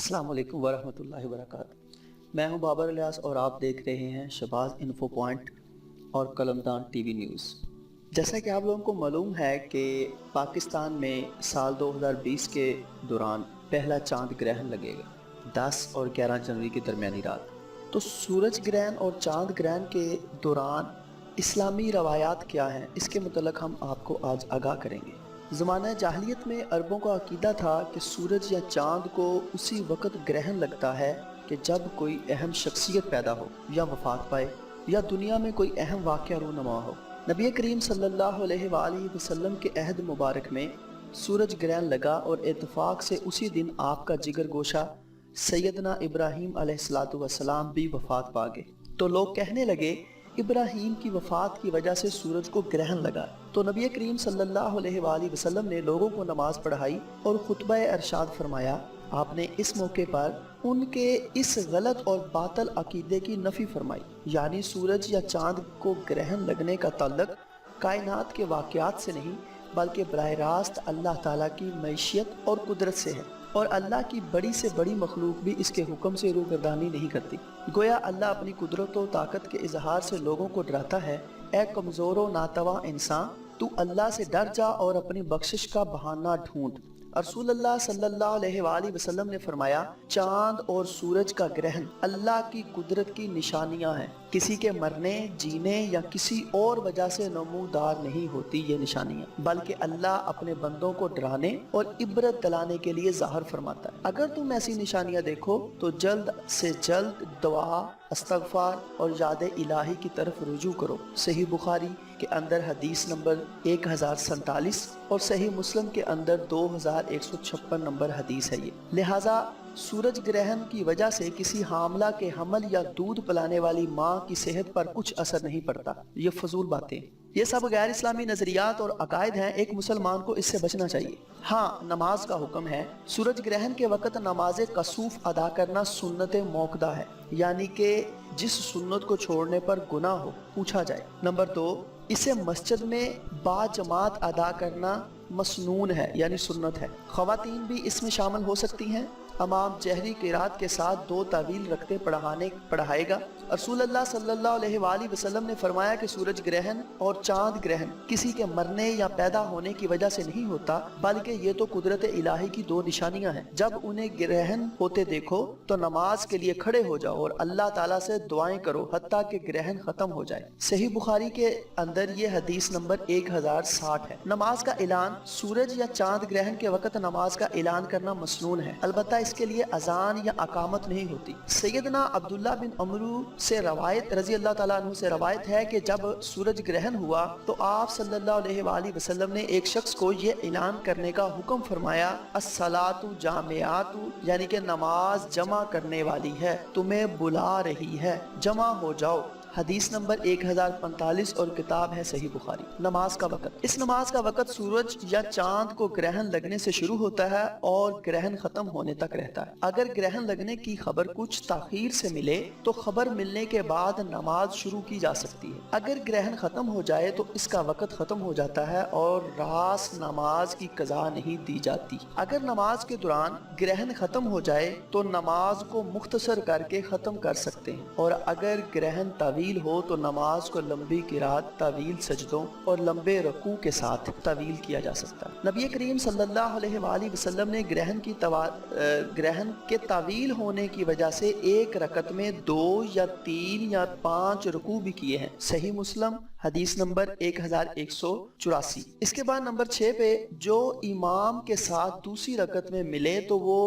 السلام علیکم ورحمۃ اللہ وبرکاتہ۔ میں ہوں بابر الیاس اور آپ دیکھ رہے ہیں شہباز انفو پوائنٹ اور قلمدان ٹی وی نیوز۔ جیسا کہ آپ لوگوں کو معلوم ہے کہ پاکستان میں سال 2020 کے دوران پہلا چاند گرہن لگے گا 10 اور 11 جنوری کی درمیانی رات۔ تو سورج گرہن اور چاند گرہن کے دوران اسلامی روایات کیا ہیں، اس کے متعلق ہم آپ کو آج آگاہ کریں گے۔ زمانہ جاہلیت میں عربوں کا عقیدہ تھا کہ سورج یا چاند کو اسی وقت گرہن لگتا ہے کہ جب کوئی اہم شخصیت پیدا ہو یا وفات پائے یا دنیا میں کوئی اہم واقعہ رونما ہو۔ نبی کریم صلی اللہ علیہ وآلہ وسلم کے عہد مبارک میں سورج گرہن لگا اور اتفاق سے اسی دن آپ کا جگر گوشہ سیدنا ابراہیم علیہ السلام بھی وفات پا گئے۔ تو لوگ کہنے لگے ابراہیم کی وفات کی وجہ سے سورج کو گرہن لگا۔ تو نبی کریم صلی اللہ علیہ وآلہ وسلم نے لوگوں کو نماز پڑھائی اور خطبہ ارشاد فرمایا۔ آپ نے اس موقع پر ان کے اس غلط اور باطل عقیدے کی نفی فرمائی، یعنی سورج یا چاند کو گرہن لگنے کا تعلق کائنات کے واقعات سے نہیں بلکہ براہ راست اللہ تعالیٰ کی معیشت اور قدرت سے ہے، اور اللہ کی بڑی سے بڑی مخلوق بھی اس کے حکم سے روگردانی نہیں کرتی۔ گویا اللہ اپنی قدرت و طاقت کے اظہار سے لوگوں کو ڈراتا ہے، اے کمزور و ناتواں انسان، تو اللہ سے ڈر جا اور اپنی بخشش کا بہانہ ڈھونڈ۔ رسول اللہ صلی اللہ علیہ وآلہ وسلم نے فرمایا، چاند اور سورج کا گرہن اللہ کی قدرت کی نشانیاں ہیں، کسی کے مرنے، جینے یا کسی اور وجہ سے نمودار نہیں ہوتی یہ نشانیاں، بلکہ اللہ اپنے بندوں کو ڈرانے اور عبرت دلانے کے لیے ظاہر فرماتا ہے۔ اگر تم ایسی نشانیاں دیکھو تو جلد سے جلد دعا، استغفار اور یاد الہی کی طرف رجوع کرو۔ صحیح بخاری کے اندر حدیث نمبر 1047 اور صحیح مسلم کے اندر 2156 نمبر حدیث ہے یہ۔ لہٰذا سورج گرہن کی وجہ سے کسی حاملہ کے حمل یا دودھ پلانے والی ماں کی صحت پر کچھ اثر نہیں پڑتا۔ یہ فضول باتیں، یہ سب غیر اسلامی نظریات اور عقائد ہیں، ایک مسلمان کو اس سے بچنا چاہیے۔ ہاں، نماز کا حکم ہے۔ سورج گرہن کے وقت نماز کسوف ادا کرنا سنت موقدہ ہے، یعنی کہ جس سنت کو چھوڑنے پر گناہ ہو پوچھا جائے۔ نمبر 2، اسے مسجد میں با جماعت ادا کرنا مسنون ہے، یعنی سنت ہے۔ خواتین بھی اس میں شامل ہو سکتی ہیں۔ امام جہری قرات کے ساتھ 2 طویل رکعتیں پڑھائے گا۔ رسول اللہ صلی اللہ علیہ وآلہ وسلم نے فرمایا کہ سورج گرہن اور چاند گرہن کسی کے مرنے یا پیدا ہونے کی وجہ سے نہیں ہوتا، بلکہ یہ تو قدرت الہی کی 2 نشانیاں ہیں۔ جب انہیں گرہن ہوتے دیکھو تو نماز کے لیے کھڑے ہو جاؤ اور اللہ تعالیٰ سے دعائیں کرو حتیٰ کہ گرہن ختم ہو جائے۔ صحیح بخاری کے اندر یہ حدیث نمبر 1060 ہے۔ نماز کا اعلان، سورج یا چاند گرہن کے وقت نماز کا اعلان کرنا مسنون ہے، البتہ اس کے لیے اذان یا اقامت نہیں ہوتی۔ سیدنا عبداللہ بن عمرو سے روایت رضی اللہ تعالیٰ عنہ سے روایت ہے کہ جب سورج گرہن ہوا تو آپ صلی اللہ علیہ وآلہ وسلم نے ایک شخص کو یہ اعلان کرنے کا حکم فرمایا، الصلاۃ جامعات، یعنی کہ نماز جمع کرنے والی ہے، تمہیں بلا رہی ہے، جمع ہو جاؤ۔ حدیث نمبر 1045 اور کتاب ہے صحیح بخاری۔ نماز کا وقت، اس نماز کا وقت سورج یا چاند کو گرہن لگنے سے شروع ہوتا ہے اور گرہن ختم ہونے تک رہتا ہے۔ اگر گرہن لگنے کی خبر کچھ تاخیر سے ملے تو خبر ملنے کے بعد نماز شروع کی جا سکتی ہے۔ اگر گرہن ختم ہو جائے تو اس کا وقت ختم ہو جاتا ہے اور راس نماز کی قضا نہیں دی جاتی۔ اگر نماز کے دوران گرہن ختم ہو جائے تو نماز کو مختصر کر کے ختم کر سکتے ہیں، اور اگر گرہن طویل ہو تو نماز کو لمبی قرات، طویل سجدوں اور لمبے رکوع کے ساتھ طویل کیا جا سکتا ہے۔ نبی کریم صلی اللہ علیہ وآلہ وسلم نے گرہن کے طویل ہونے کی وجہ سے ایک رکعت میں 2 یا 3 یا 5 رکوع بھی کیے ہیں۔ صحیح مسلم حدیث نمبر 1184۔ اس کے بعد نمبر 6 پہ، جو امام کے ساتھ دوسری رکعت میں ملے تو وہ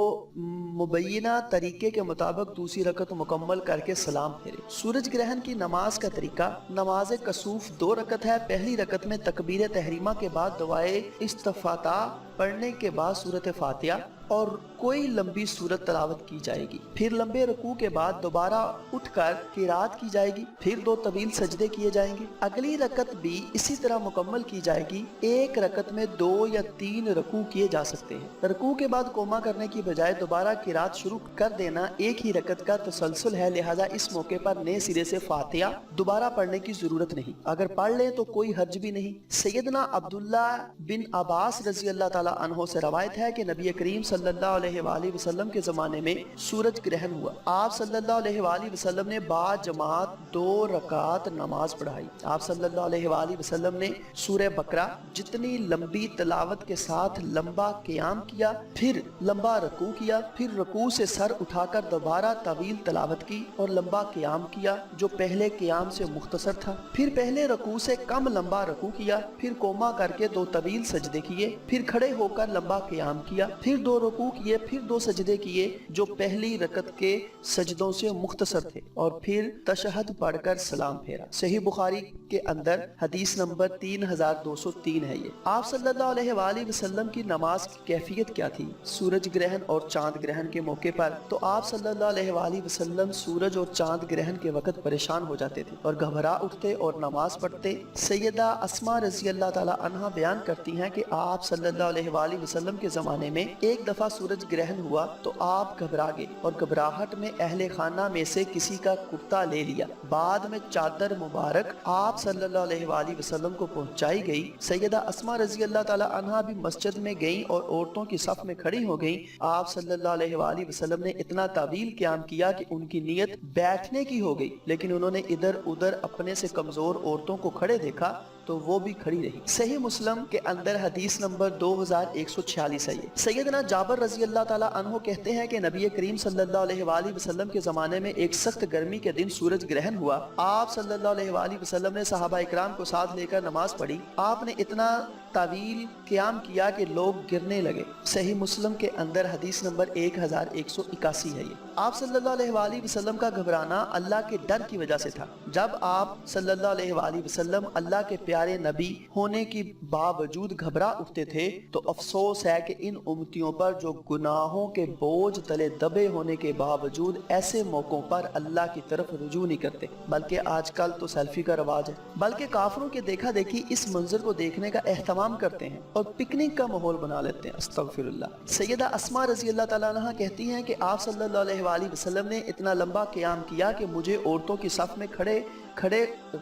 مبینہ طریقے کے مطابق دوسری رکعت مکمل کر کے سلام پھیرے۔ سورج گرہن کی نماز کا طریقہ، نماز کسوف 2 رکعت ہے۔ پہلی رکعت میں تکبیر تحریمہ کے بعد دعائے استفتاح پڑھنے کے بعد سورۃ فاتحہ اور کوئی لمبی سورت تلاوت کی جائے گی، پھر لمبے رکوع کے بعد دوبارہ اٹھ کر قرات کی جائے گی، پھر 2 طویل سجدے کیے جائیں گے۔ اگلی رکعت بھی اسی طرح مکمل کی جائے گی۔ ایک رکعت میں 2 یا 3 رکوع کیے جا سکتے ہیں۔ رکوع کے بعد قوما کرنے کی بجائے دوبارہ قرات شروع کر دینا ایک ہی رکعت کا تسلسل ہے، لہٰذا اس موقع پر نئے سرے سے فاتحہ دوبارہ پڑھنے کی ضرورت نہیں، اگر پڑھ لیں تو کوئی حرج بھی نہیں۔ سیدنا عبداللہ بن عباس رضی اللہ تعالیٰ عنہ سے روایت ہے کہ نبی کریم صلی صلی اللہ علیہ وآلہ وسلم کے زمانے میں سورج گرہن ہوا۔ آپ صلی اللہ علیہ وآلہ وسلم نے با جماعت 2 رکعت نماز پڑھائی۔ آپ صلی اللہ علیہ وآلہ وسلم نے سورہ بقرہ جتنی لمبی تلاوت کے ساتھ لمبا قیام کیا، پھر لمبا رکوع کیا، پھر رکوع سے سر اٹھا کر دوبارہ طویل تلاوت کی اور لمبا قیام کیا جو پہلے قیام سے مختصر تھا، پھر پہلے رکوع سے کم لمبا رکوع کیا، پھر کوما کر کے 2 طویل سجدے کیے، پھر کھڑے ہو کر لمبا قیام کیا، پھر 2 رکوع کیے، پھر 2 سجدے کیے جو پہلی رکعت کے سجدوں سے مختصر تھے، اور پھر تشہد پڑھ کر سلام پھیرا۔ صحیح بخاری کے اندر حدیث نمبر 3203 ہے۔ یہ آپ صلی اللہ علیہ وآلہ وسلم کی نماز کی کیفیت کیا تھی؟ سورج گرہن اور چاند گرہن کے موقع پر تو آپ صلی اللہ علیہ وآلہ وسلم سورج اور چاند گرہن کے وقت پریشان ہو جاتے تھے اور گھبرا اٹھتے اور نماز پڑھتے۔ سیدہ اسماء رضی اللہ تعالی عنہا بیان کرتی ہیں کہ آپ صلی اللہ علیہ وآلہ وسلم کے زمانے میں ایک دفعہ سورج گرہن ہوا تو آپ گھبرا گئے اور گھبراہٹ میں اہل خانہ میں سے کسی کا کرتا لے لیا۔ بعد میں چادر مبارک آپ صلی اللہ علیہ وآلہ وسلم کو پہنچائی گئی۔ سیدہ اسماء رضی اللہ تعالی عنہا بھی مسجد میں گئیں اور عورتوں کی صف میں کھڑی ہو گئیں۔ آپ صلی اللہ علیہ وآلہ وسلم نے اتنا طویل قیام کیا کہ ان کی نیت بیٹھنے کی ہو گئی، لیکن انہوں نے ادھر ادھر اپنے سے کمزور عورتوں کو کھڑے دیکھا تو وہ بھی کھڑی رہی۔ صحیح مسلم کے اندر حدیث نمبر 2146 ہے۔ سیدنا جابر رضی اللہ تعالی عنہ کہتے ہیں کہ نبی کریم صلی اللہ علیہ وآلہ وسلم کے زمانے میں ایک سخت گرمی کے دن سورج گرہن ہوا۔ آپ صلی اللہ علیہ وآلہ وسلم نے صحابہ اکرام کو ساتھ لے کر نماز پڑھی۔ آپ نے اتنا طویل قیام کیا کہ لوگ گرنے لگے۔ صحیح مسلم کے اندر حدیث نمبر 1181 ہے۔ یہ آپ صلی اللہ علیہ وآلہ وسلم کا گھبرانا اللہ کے ڈر کی وجہ سے تھا۔ جب آپ صلی اللہ علیہ وآلہ وسلم اللہ کے پیارے نبی ہونے کی باوجود گھبرا اٹھتے تھے تو افسوس ہے کہ ان امتیوں پر جو گناہوں کے بوجھ تلے دبے ہونے کے باوجود ایسے موقعوں پر اللہ کی طرف رجوع نہیں کرتے، بلکہ آج کل تو سیلفی کا رواج ہے، بلکہ کافروں کے دیکھا دیکھی اس منظر کو دیکھنے کا اہتمام کرتے ہیں اور پکنک کا ماحول بنا لیتے ہیں۔ استغفر اللہ۔ سیدہ اسماء رضی اللہ تعالیٰ عنہ کہتی ہیں کہ آپ صلی اللہ علیہ وآلہ وسلم نے اتنا لمبا قیام کیا کہ مجھے عورتوں کی صف میں کھڑے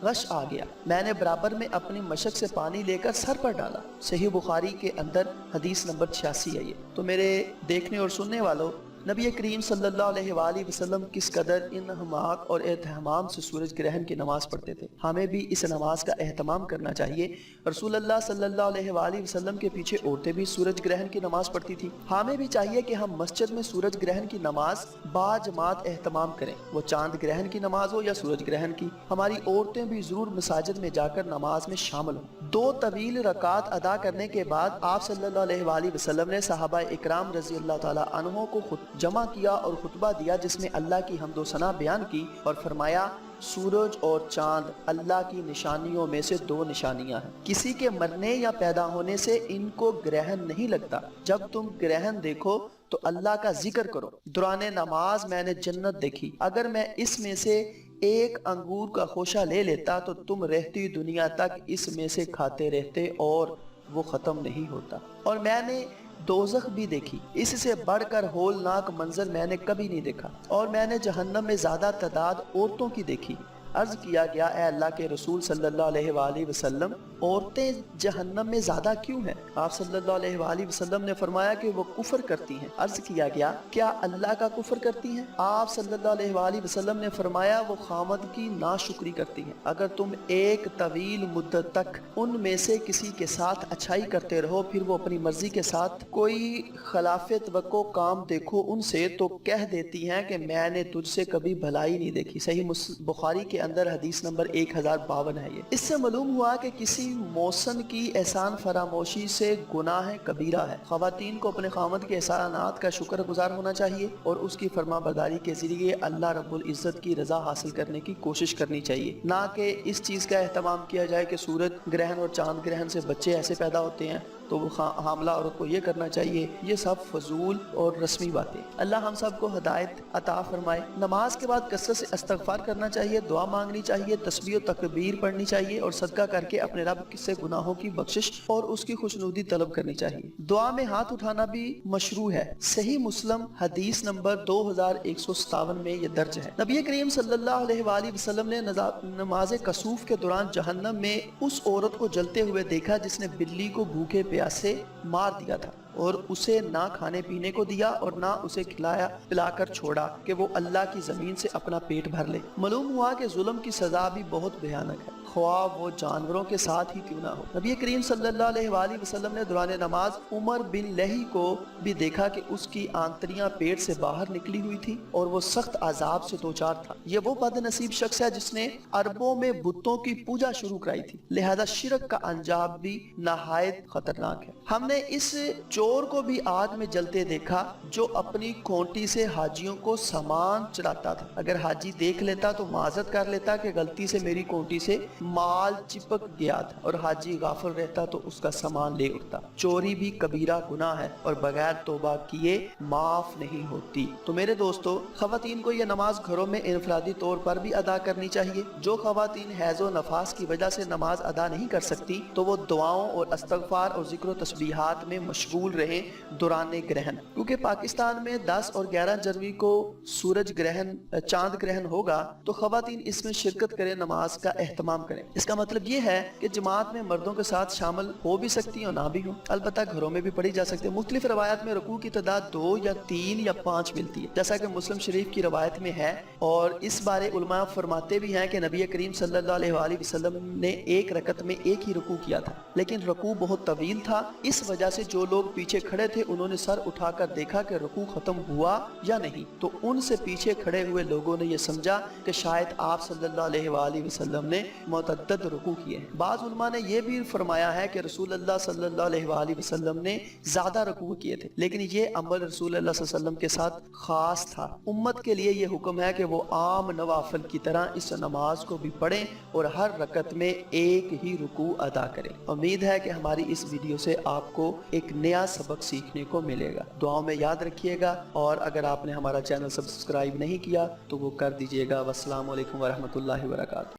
غش آ گیا۔ میں نے برابر میں اپنی مشک سے پانی لے کر سر پر ڈالا۔ صحیح بخاری کے اندر حدیث نمبر 86 ہے۔ یہ تو میرے دیکھنے اور سننے والوں، نبی کریم صلی اللہ علیہ وآلہ وسلم کس قدر انہماک اور اہتمام سے سورج گرہن کی نماز پڑھتے تھے۔ ہمیں بھی اس نماز کا اہتمام کرنا چاہیے۔ رسول اللہ صلی اللہ علیہ وآلہ وسلم کے پیچھے عورتیں بھی سورج گرہن کی نماز پڑھتی تھی۔ ہمیں بھی چاہیے کہ ہم مسجد میں سورج گرہن کی نماز با جماعت اہتمام کریں، وہ چاند گرہن کی نماز ہو یا سورج گرہن کی۔ ہماری عورتیں بھی ضرور مساجد میں جا کر نماز میں شامل ہوں۔ 2 طویل رکعات ادا کرنے کے بعد آپ صلی اللہ علیہ وآلہ وسلم نے صحابہ اکرام رضی اللہ تعالی عنہ کو جمع کیا اور خطبہ دیا جس میں اللہ کی حمد و ثنا بیان کی اور فرمایا، سورج اور چاند اللہ کی نشانیوں میں سے 2 نشانیاں ہیں، کسی کے مرنے یا پیدا ہونے سے ان کو گرہن نہیں لگتا۔ جب تم گرہن دیکھو تو اللہ کا ذکر کرو۔ دوران نماز میں نے جنت دیکھی، اگر میں اس میں سے ایک انگور کا خوشہ لے لیتا تو تم رہتی دنیا تک اس میں سے کھاتے رہتے اور وہ ختم نہیں ہوتا۔ اور میں نے دوزخ بھی دیکھی، اس سے بڑھ کر ہولناک منظر میں نے کبھی نہیں دیکھا، اور میں نے جہنم میں زیادہ تعداد عورتوں کی دیکھی۔ عرض کیا گیا، اے اللہ کے رسول صلی اللہ علیہ وآلہ وسلم، عورتیں جہنم میں زیادہ کیوں ہیں؟ آپ صلی اللہ علیہ وآلہ وسلم نے فرمایا کہ وہ کفر کرتی ہیں۔ عرض کیا گیا، کیا اللہ کا کفر کرتی ہیں؟ آپ صلی اللہ علیہ وآلہ وسلم نے فرمایا، وہ خامد کی ناشکری کرتی ہیں۔ اگر تم ایک طویل مدت تک ان میں سے کسی کے ساتھ اچھائی کرتے رہو، پھر وہ اپنی مرضی کے ساتھ کوئی خلاف توقع کام دیکھو ان سے، تو کہہ دیتی ہیں کہ میں نے تجھ سے کبھی بھلائی نہیں دیکھی۔ صحیح بخاری کے اندر حدیث نمبر 1052 ہے۔ یہ اس سے معلوم ہوا کہ کسی موسن کی احسان فراموشی سے گناہ کبیرہ ہے۔ خواتین کو اپنے خامد کے احسانات کا شکر گزار ہونا چاہیے اور اس کی فرما برداری کے ذریعے اللہ رب العزت کی رضا حاصل کرنے کی کوشش کرنی چاہیے، نہ کہ اس چیز کا اہتمام کیا جائے کہ سورج گرہن اور چاند گرہن سے بچے ایسے پیدا ہوتے ہیں تو وہ حاملہ عورت کو یہ کرنا چاہیے۔ یہ سب فضول اور رسمی باتیں۔ اللہ ہم سب کو ہدایت عطا فرمائے۔ نماز کے بعد کثرت سے استغفار کرنا چاہیے، دعا مانگنی چاہیے، تسبیح و تکبیر پڑھنی چاہیے اور صدقہ کر کے اپنے رب سے گناہوں کی بخشش اور اس کی خوشنودی طلب کرنی چاہیے۔ دعا میں ہاتھ اٹھانا بھی مشروع ہے۔ صحیح مسلم حدیث نمبر 2157 میں یہ درج ہے۔ نبی کریم صلی اللہ علیہ وآلہ وسلم نے نماز کسوف کے دوران جہنم میں اس عورت کو جلتے ہوئے دیکھا جس نے بلی کو بھوکے پیاسے مار دیا تھا۔ اور اسے نہ کھانے پینے کو دیا اور نہ اسے کھلایا پلا کر چھوڑا کہ وہ اللہ کی زمین سے اپنا پیٹ بھر لے۔ معلوم ہوا کہ ظلم کی سزا بھی بہت بھیانک ہے، خواہ وہ جانوروں کے ساتھ ہی کیوں نہ ہو۔ نبی کریم صلی اللہ علیہ وآلہ وسلم نے دوران نماز عمر بن لہی کو بھی دیکھا کہ اس کی آنتریاں پیٹ سے باہر نکلی ہوئی تھی اور وہ سخت عذاب سے دوچار تھا۔ یہ وہ بد نصیب شخص ہے جس نے عربوں میں بتوں کی پوجا شروع کرائی تھی، لہذا شرک کا انجام بھی نہایت خطرناک ہے۔ ہم نے اس چور کو بھی آگ میں جلتے دیکھا جو اپنی کھونٹی سے حاجیوں کو سامان چڑھاتا تھا۔ اگر حاجی دیکھ لیتا تو معذرت کر لیتا کہ غلطی سے میری کھونٹی سے مال چپک گیا تھا، اور حاجی غافل رہتا تو اس کا سامان لے اٹھتا۔ چوری بھی کبیرہ گناہ ہے اور بغیر توبہ کیے معاف نہیں ہوتی۔ تو میرے دوستو، خواتین کو یہ نماز گھروں میں انفرادی طور پر بھی ادا کرنی چاہیے۔ جو خواتین حیض و نفاس کی وجہ سے نماز ادا نہیں کر سکتی تو وہ دعاؤں اور استغفار اور ذکر و تسبیحات میں مشغول رہیں دوران گرہن، کیونکہ پاکستان میں 10 اور 11 جنوری کو سورج گرہن چاند گرہن ہوگا، تو خواتین اس میں شرکت کریں، نماز کا اہتمام کریں۔ اس کا مطلب یہ ہے کہ جماعت میں مردوں کے ساتھ شامل ہو بھی سکتی ہیں اور نہ بھی ہوں، البتہ گھروں میں بھی پڑھی جا سکتی ہے۔ مختلف روایات میں رکوع کی تعداد 2 یا 3 یا 5 ملتی ہے، جیسا کہ مسلم شریف کی روایت میں ہے، اور اس بارے علماء فرماتے بھی ہیں کہ نبی کریم صلی اللہ علیہ وآلہ وسلم نے ایک رکعت میں ایک ہی رکوع کیا تھا، لیکن رکوع بہت طویل تھا، اس وجہ سے جو لوگ پیچھے کھڑے تھے انہوں نے سر اٹھا کر دیکھا کہ رکوع ختم ہوا یا نہیں، تو ان سے پیچھے کھڑے ہوئے لوگوں نے یہ سمجھا کہ شاید آپ صلی اللہ علیہ وآلہ وسلم نے متعدد رکوع کیے ہیں۔ بعض علماء نے یہ بھی فرمایا ہے کہ رسول اللہ صلی اللہ علیہ وآلہ وسلم نے زیادہ رکوع کیے تھے، لیکن یہ عمل رسول اللہ صلی اللہ علیہ وسلم کے ساتھ خاص تھا۔ امت کے لیے یہ حکم ہے کہ وہ عام نوافل کی طرح اس نماز کو بھی پڑھیں اور ہر رکعت میں ایک ہی رکوع ادا کریں۔ امید ہے کہ ہماری اس ویڈیو سے آپ کو ایک نیا سبق سیکھنے کو ملے گا۔ دعاؤں میں یاد رکھیے گا، اور اگر آپ نے ہمارا چینل سبسکرائب نہیں کیا تو وہ کر دیجیے گا۔ والسلام علیکم ورحمۃ اللہ وبرکاتہ۔